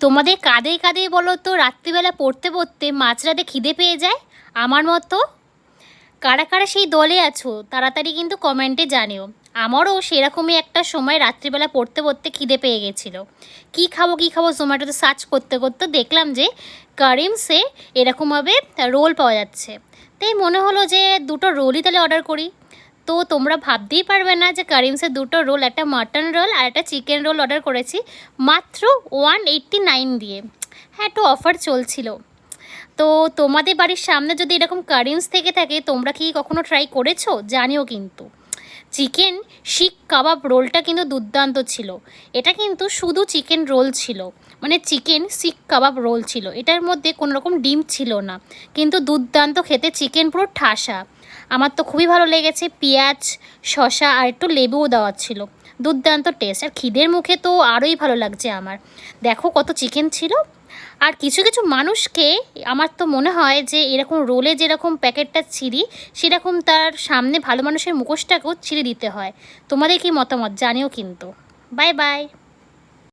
তোমাদের কাঁধে কাঁধে বলো তো রাত্রিবেলা পড়তে পড়তে মাঝরাতে খিদে পেয়ে যায় আমার মতো? কারা কারা সেই দলে আছো তাড়াতাড়ি কিন্তু কমেন্টে জানিও। আমারও সেরকমই একটা সময় রাত্রিবেলা পড়তে পড়তে খিদে পেয়ে গেছিলো। কী খাবো জোম্যাটোতে সার্চ করতে করতে দেখলাম যে কারিমসে এরকমভাবে রোল পাওয়া যাচ্ছে। তাই মনে হলো যে দুটো রোলই তাহলে অর্ডার করি। তো তোমরা ভাবতেই পারবে না যে কারিমসে দুটো রোল, একটা মাটন রোল আর একটা চিকেন রোল অর্ডার করেছি মাত্র 189 দিয়ে। হ্যাঁ, একটু অফার চলছিল। তো তোমাদের বাড়ির সামনে যদি এরকম কারিমস থেকে থাকে তোমরা কি কখনো ট্রাই করেছো জানিও কিন্তু। চিকেন শিক কাবাব রোলটা কিন্তু দুর্দান্ত ছিল। এটা কিন্তু শুধু চিকেন রোল ছিল, মানে চিকেন শিক কাবাব রোল ছিল, এটার মধ্যে কোনো রকম ডিম ছিল না, কিন্তু দুর্দান্ত খেতে, চিকেন পুরো ঠাসা। আমার তো খুবই ভালো লেগেছে, পেঁয়াজ শসা আর একটু লেবুও দেওয়া ছিল। দুর্দান্ত টেস্ট, আর খিদের মুখে তো আরোই ভালো লাগছে আমার। দেখো কত চিকেন ছিল। আর কিছু কিছু মানুষকে আমার তো মনে হয় যে এরকম রোলে যেরকম প্যাকেটটা ছিঁড়ি সেরকম তার সামনে ভালো মানুষের মুখোশটাকেও ছিঁড়ে দিতে হয়। তোমাদের কি মতামত জানিও কিন্তু। Bye bye.